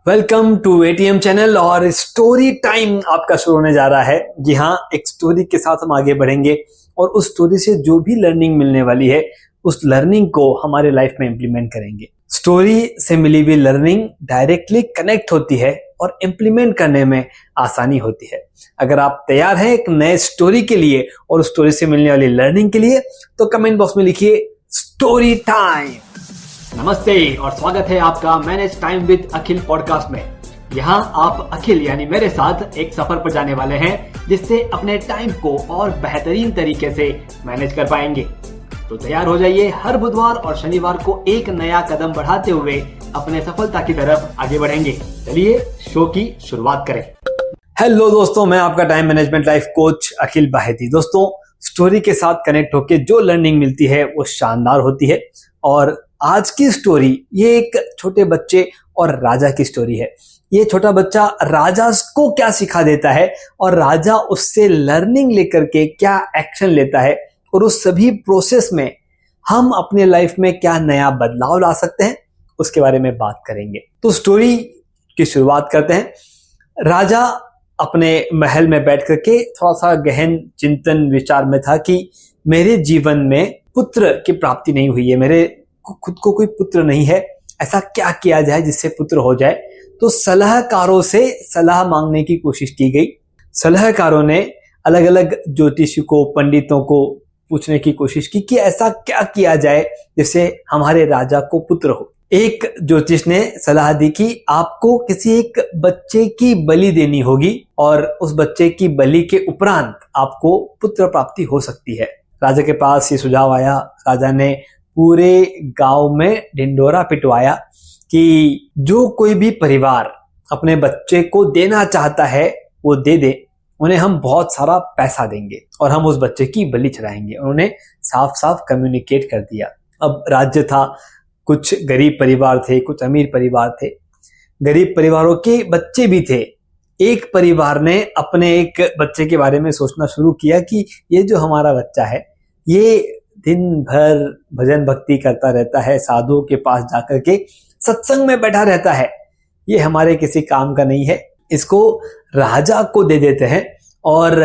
Welcome two ATM channel और story time आपका शुरू होने जा रहा है। जी हाँ, एक स्टोरी के साथ हम आगे बढ़ेंगे और उस स्टोरी से जो भी लर्निंग मिलने वाली है उस लर्निंग को हमारे लाइफ में इम्प्लीमेंट करेंगे। स्टोरी से मिली हुई लर्निंग डायरेक्टली कनेक्ट होती है और इम्प्लीमेंट करने में आसानी होती है। अगर आप तैयार हैं एक नए स्टोरी के लिए और उस स्टोरी से मिलने वाली लर्निंग के लिए तो कमेंट बॉक्स में लिखिए स्टोरी टाइम। नमस्ते और स्वागत है आपका manage time with Akhil podcast में। यहाँ आप अखिल यानी मेरे साथ एक सफर पर जाने वाले हैं जिससे अपने टाइम को और बेहतरीन तरीके से मैनेज कर पाएंगे। तो तैयार हो जाइए, हर बुधवार और शनिवार को एक नया कदम बढ़ाते हुए अपने सफलता की तरफ आगे बढ़ेंगे। चलिए शो की शुरुआत करें। हेलो दोस्तों, मैं आपका टाइम मैनेजमेंट लाइफ कोच अखिल बाहेती। दोस्तों, स्टोरी के साथ कनेक्ट होके जो लर्निंग मिलती है वो शानदार होती है और आज की स्टोरी ये एक छोटे बच्चे और राजा की स्टोरी है। ये छोटा बच्चा राजा को क्या सिखा देता है और राजा उससे लर्निंग लेकर के क्या एक्शन लेता है और उस सभी प्रोसेस में हम अपने लाइफ में क्या नया बदलाव ला सकते हैं उसके बारे में बात करेंगे। तो स्टोरी की शुरुआत करते हैं। राजा अपने महल में बैठ करके थोड़ा सा गहन चिंतन विचार में था कि मेरे जीवन में पुत्र की प्राप्ति नहीं हुई है, मेरे खुद को कोई पुत्र नहीं है, ऐसा क्या किया जाए जिससे पुत्र हो जाए। तो सलाहकारों से सलाह मांगने की कोशिश की गई। सलाहकारों ने अलग अलग ज्योतिषियों पंडितों को पूछने की कोशिश की कि ऐसा क्या किया जाए जिससे हमारे राजा को पुत्र हो। एक ज्योतिष ने सलाह दी कि आपको किसी एक बच्चे की बलि देनी होगी और उस बच्चे की बलि के उपरांत आपको पुत्र प्राप्ति हो सकती है। राजा के पास ये सुझाव आया। राजा ने पूरे गांव में ढिंडोरा पिटवाया कि जो कोई भी परिवार अपने बच्चे को देना चाहता है वो दे दे, उन्हें हम बहुत सारा पैसा देंगे और हम उस बच्चे की बलि चढ़ाएंगे। उन्होंने साफ साफ कम्युनिकेट कर दिया। अब राज्य था, कुछ गरीब परिवार थे, कुछ अमीर परिवार थे। गरीब परिवारों के बच्चे भी थे। एक परिवार ने अपने एक बच्चे के बारे में सोचना शुरू किया कि ये जो हमारा बच्चा है ये दिन भर भजन भक्ति करता रहता है, साधुओं के पास जाकर के सत्संग में बैठा रहता है, ये हमारे किसी काम का नहीं है, इसको राजा को दे देते हैं और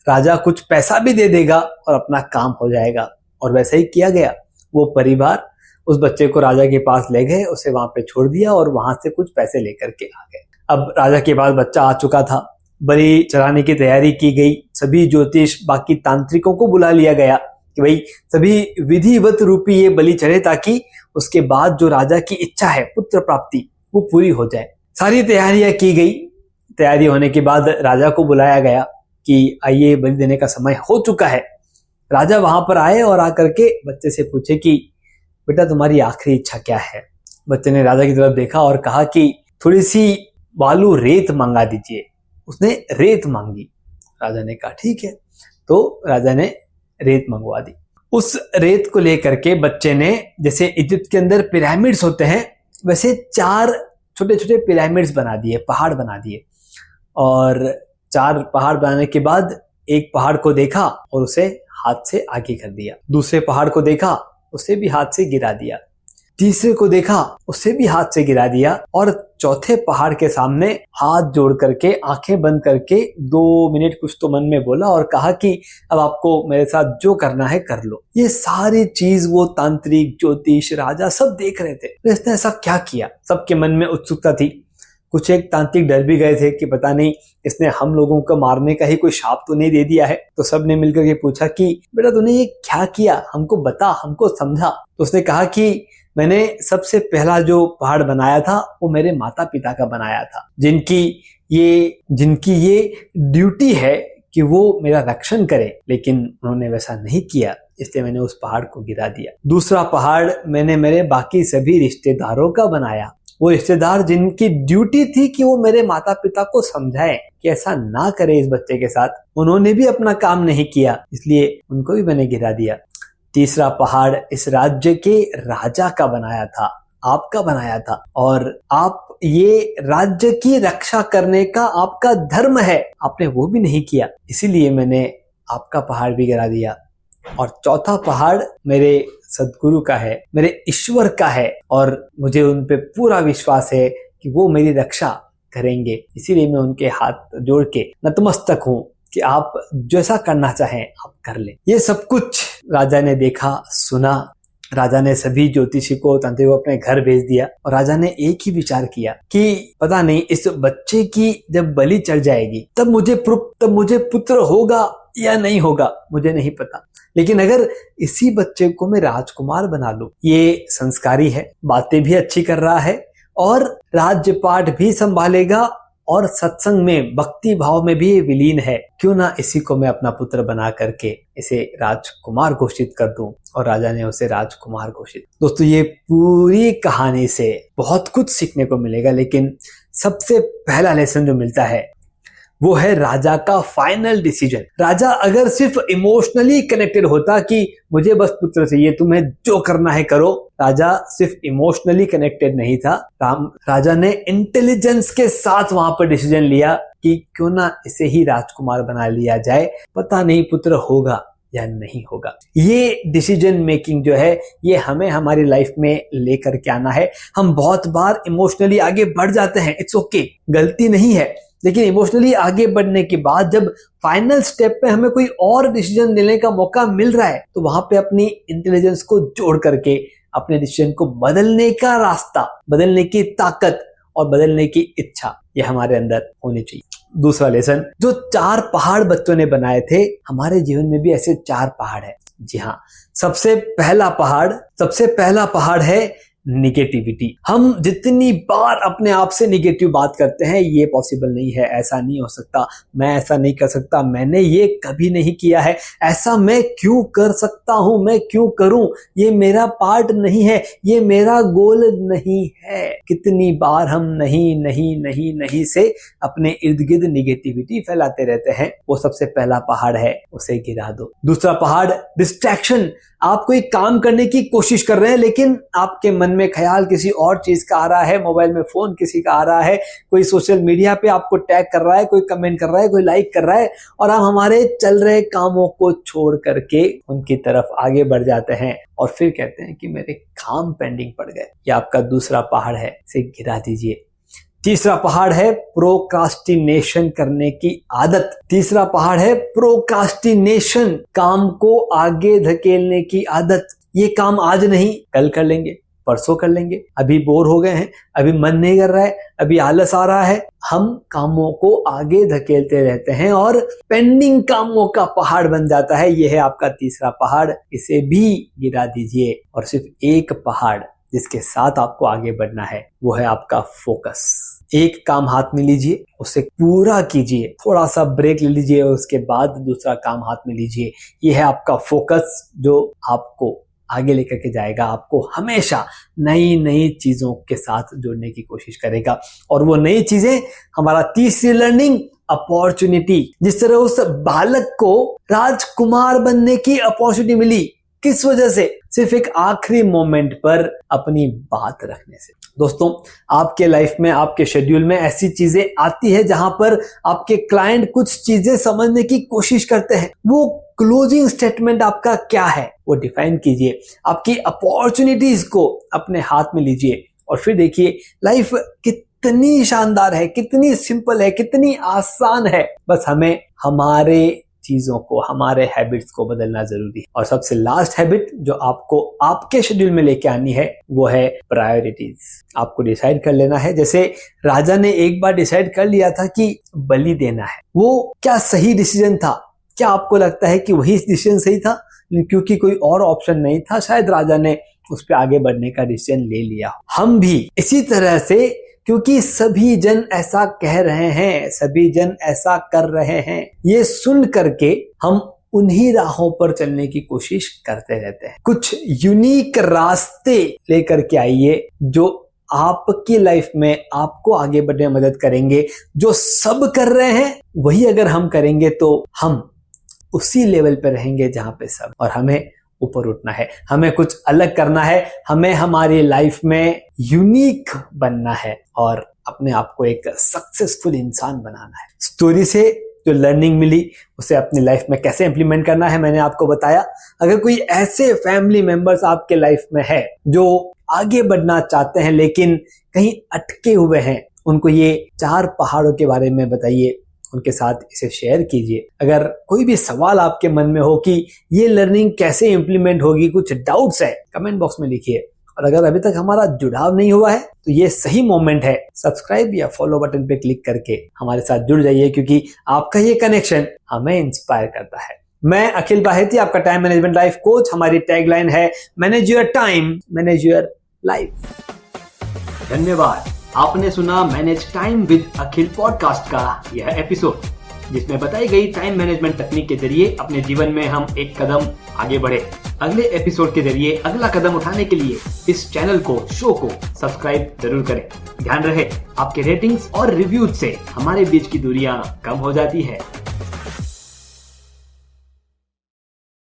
राजा कुछ पैसा भी दे देगा और अपना काम हो जाएगा। और वैसा ही किया गया। वो परिवार उस बच्चे को राजा के पास ले गए, उसे वहां पे छोड़ दिया और वहां से कुछ पैसे लेकर के आ गए। अब राजा के पास बच्चा आ चुका था, बलि चढ़ाने की तैयारी की गई। सभी ज्योतिष बाकी तांत्रिकों को बुला लिया गया कि भाई सभी विधिवत रूपी ये बलि चढ़े ताकि उसके बाद जो राजा की इच्छा है पुत्र प्राप्ति वो पूरी हो जाए। सारी तैयारियां की गई। तैयारी होने के बाद राजा को बुलाया गया कि आइए बलि देने का समय हो चुका है। राजा वहां पर आए और आकर के बच्चे से पूछे कि बेटा तुम्हारी आखिरी इच्छा क्या है। बच्चे ने राजा की तरफ देखा और कहा कि थोड़ी सी बालू रेत मंगा दीजिए। उसने रेत मांगी। राजा ने कहा ठीक है। तो राजा ने रेत मंगवा दी। उस रेत को लेकर के बच्चे ने, जैसे इजिप्ट के अंदर पिरामिड्स होते हैं वैसे 4 छोटे छोटे पिरामिड्स बना दिए, पहाड़ बना दिए। और 4 पहाड़ बनाने के बाद एक पहाड़ को देखा और उसे हाथ से आगे कर दिया। दूसरे पहाड़ को देखा, उसे भी हाथ से गिरा दिया। तीसरे को देखा, उसे भी हाथ से गिरा दिया। और चौथे पहाड़ के सामने हाथ जोड़ करके आंखें बंद करके 2 मिनट कुछ तो मन में बोला और कहा कि अब आपको मेरे साथ जो करना है कर लो। ये सारी चीज वो तांत्रिक, ज्योतिष, राजा सब देख रहे थे। तो इसने ऐसा क्या किया? सबके मन में उत्सुकता थी। कुछ एक तांत्रिक डर भी गए थे कि पता नहीं इसने हम लोगों को मारने का ही कोई शाप तो नहीं दे दिया है। तो सब ने मिलकर के पूछा कि बेटा तूने ये क्या किया, हमको बता, हमको समझा। तो उसने कहा कि मैंने सबसे पहला जो पहाड़ बनाया था वो मेरे माता पिता का बनाया था, जिनकी ये ड्यूटी है कि वो मेरा रक्षण करे, लेकिन उन्होंने वैसा नहीं किया, इसलिए मैंने उस पहाड़ को गिरा दिया। दूसरा पहाड़ मैंने मेरे बाकी सभी रिश्तेदारों का बनाया। वो रिश्तेदार जिनकी ड्यूटी थी कि वो मेरे माता पिता को समझाएं कि ऐसा ना करे इस बच्चे के साथ, उन्होंने भी अपना काम नहीं किया, इसलिए उनको भी मैंने गिरा दिया। तीसरा पहाड़ इस राज्य के राजा का बनाया था, आपका बनाया था, और आप ये राज्य की रक्षा करने का आपका धर्म है, आपने वो भी नहीं किया, इसीलिए मैंने आपका पहाड़ भी गिरा दिया। और चौथा पहाड़ मेरे सद्गुरु का है, मेरे ईश्वर का है, और मुझे उन पे पूरा विश्वास है कि वो मेरी रक्षा करेंगे, इसीलिए मैं उनके हाथ जोड़ के नतमस्तक हूँ कि आप जैसा करना चाहें आप कर लें। ये सब कुछ राजा ने देखा, सुना। राजा ने सभी ज्योतिषी को, तांत्रिक को अपने घर भेज दिया और राजा ने एक ही विचार किया कि पता नहीं इस बच्चे की जब बलि चढ़ जाएगी तब मुझे पुत्र होगा या नहीं होगा, मुझे नहीं पता, लेकिन अगर इसी बच्चे को मैं राजकुमार बना लूं, ये संस्कारी है, बातें भी अच्छी कर रहा है और राज्य पाठ भी संभालेगा और सत्संग में, भक्ति भाव में भी विलीन है, क्यों ना इसी को मैं अपना पुत्र बना करके इसे राजकुमार घोषित कर दूं। और राजा ने उसे राजकुमार घोषित। दोस्तों, ये पूरी कहानी से बहुत कुछ सीखने को मिलेगा, लेकिन सबसे पहला लेसन जो मिलता है वो है राजा का फाइनल डिसीजन। राजा अगर सिर्फ इमोशनली कनेक्टेड होता कि मुझे बस पुत्र चाहिए, तुम्हें जो करना है करो, राजा सिर्फ इमोशनली कनेक्टेड नहीं था। राजा ने इंटेलिजेंस के साथ वहां पर डिसीजन लिया कि क्यों ना इसे ही राजकुमार बना लिया जाए, पता नहीं पुत्र होगा या नहीं होगा। ये डिसीजन मेकिंग जो है ये हमें हमारी लाइफ में लेकर के आना है। हम बहुत बार इमोशनली आगे बढ़ जाते हैं, इट्स ओके, गलती नहीं है, लेकिन इमोशनली आगे बढ़ने के बाद जब फाइनल स्टेप पे हमें कोई और डिसीजन लेने का मौका मिल रहा है तो वहां पे अपनी इंटेलिजेंस को जोड़ करके अपने डिसीजन को बदलने का रास्ता, बदलने की ताकत और बदलने की इच्छा ये हमारे अंदर होनी चाहिए। दूसरा लेसन, जो 4 पहाड़ बच्चों ने बनाए थे, हमारे जीवन में भी ऐसे 4 पहाड़ है। जी हाँ, सबसे पहला पहाड़ है निगेटिविटी। हम जितनी बार अपने आप से निगेटिव बात करते हैं, ये पॉसिबल नहीं है, ऐसा नहीं हो सकता, मैं ऐसा नहीं कर सकता, मैंने ये कभी नहीं किया है, ऐसा मैं क्यों कर सकता हूं, मैं क्यों करूं, ये मेरा पार्ट नहीं है, ये मेरा गोल नहीं है। कितनी बार हम नहीं से अपने इर्द गिर्द निगेटिविटी फैलाते रहते हैं। वो सबसे पहला पहाड़ है, उसे गिरा दो। दूसरा पहाड़ डिस्ट्रैक्शन। आप कोई काम करने की कोशिश कर रहे हैं लेकिन आपके मन में ख्याल किसी और चीज का आ रहा है, मोबाइल में फोन किसी का आ रहा है, कोई सोशल मीडिया पे आपको टैग कर रहा है, कोई कमेंट कर रहा है, कोई लाइक कर रहा है, और हम हमारे चल रहे कामों को छोड़ करके उनकी तरफ आगे बढ़ जाते हैं और फिर कहते हैं कि मेरे काम पेंडिंग पड़ गए। ये आपका दूसरा पहाड़ है, इसे गिरा दीजिए। तीसरा पहाड़ है प्रोक्रास्टिनेशन करने की आदत। तीसरा पहाड़ है प्रोक्रास्टिनेशन, काम को आगे धकेलने की आदत। ये काम आज नहीं, कल कर लेंगे, परसों कर लेंगे, अभी बोर हो गए हैं, अभी मन नहीं कर रहा है, अभी आलस आ रहा है। हम कामों को आगे धकेलते रहते हैं और पेंडिंग कामों का पहाड़ बन जाता है। यह है आपका तीसरा पहाड़, इसे भी गिरा दीजिए। और सिर्फ एक पहाड़ जिसके साथ आपको आगे बढ़ना है वो है आपका फोकस। एक काम हाथ में लीजिए, उसे पूरा कीजिए, थोड़ा सा ब्रेक ले लीजिए और उसके बाद दूसरा काम हाथ में लीजिए। यह है आपका फोकस जो आपको आगे लेकर के जाएगा, आपको हमेशा नई चीजों के साथ जोड़ने की कोशिश करेगा। और वो नई चीजें, हमारा तीसरी लर्निंग, अपॉर्चुनिटी। जिस तरह उस बालक को राजकुमार बनने की अपॉर्चुनिटी मिली, किस वजह से? सिर्फ एक आखिरी मोमेंट पर अपनी बात रखने से। दोस्तों, आपके लाइफ में, आपके शेड्यूल में ऐसी चीजें आती है जहां पर आपके क्लाइंट कुछ चीजें समझने की कोशिश करते हैं। वो क्लोजिंग स्टेटमेंट आपका क्या है वो डिफाइन कीजिए। आपकी अपॉर्चुनिटीज को अपने हाथ में लीजिए और फिर देखिए लाइफ कितनी शानदार है, कितनी सिंपल है, कितनी आसान है। बस हमें हमारे चीजों को, हमारे हैबिट्स को बदलना जरूरी है। और सबसे लास्ट हैबिट जो आपको आपके शेड्यूल में लेके आनी है वो है प्रायोरिटीज। आपको डिसाइड कर लेना है। जैसे राजा ने एक बार डिसाइड कर लिया था कि बलि देना है, वो क्या सही डिसीजन था? क्या आपको लगता है कि वही डिसीजन सही था? क्योंकि कोई और ऑप्शन नहीं था, शायद राजा ने उस पर आगे बढ़ने का डिसीजन ले लिया। हम भी इसी तरह से, क्योंकि सभी जन ऐसा कह रहे हैं, सभी जन ऐसा कर रहे हैं, ये सुन करके हम उन्हीं राहों पर चलने की कोशिश करते रहते हैं। कुछ यूनिक रास्ते लेकर के आइए जो आपकी लाइफ में आपको आगे बढ़ने में मदद करेंगे। जो सब कर रहे हैं वही अगर हम करेंगे तो हम उसी लेवल पे रहेंगे जहां पे सब, और हमें ऊपर उठना है, हमें कुछ अलग करना है, हमें हमारी लाइफ में यूनिक बनना है और अपने आप को एक सक्सेसफुल इंसान बनाना है। स्टोरी से जो लर्निंग मिली उसे अपनी लाइफ में कैसे इंप्लीमेंट करना है मैंने आपको बताया। अगर कोई ऐसे फैमिली मेंबर्स आपके लाइफ में है जो आगे बढ़ना चाहते हैं लेकिन कहीं अटके हुए हैं, उनको ये 4 पहाड़ों के बारे में बताइए, उनके साथ इसे शेयर कीजिए। अगर कोई भी सवाल आपके मन में हो कि ये लर्निंग कैसे इम्प्लीमेंट होगी, कुछ डाउट्स है, कमेंट बॉक्स में लिखिए। और अगर अभी तक हमारा जुड़ाव नहीं हुआ है तो ये सही मोमेंट है, सब्सक्राइब या फॉलो बटन पे क्लिक करके हमारे साथ जुड़ जाइए, क्योंकि आपका ये कनेक्शन हमें इंस्पायर करता है। मैं अखिल बाहेती, आपका टाइम मैनेजमेंट लाइफ कोच। हमारी टैगलाइन है manage your time, manage your life. धन्यवाद। आपने सुना manage time with Akhil podcast का यह एपिसोड, जिसमें बताई गई टाइम मैनेजमेंट तकनीक के जरिए अपने जीवन में हम एक कदम आगे बढ़े। अगले एपिसोड के जरिए अगला कदम उठाने के लिए इस चैनल को, शो को सब्सक्राइब जरूर करें। ध्यान रहे, आपके रेटिंग्स और रिव्यूज से हमारे बीच की दूरियां कम हो जाती है।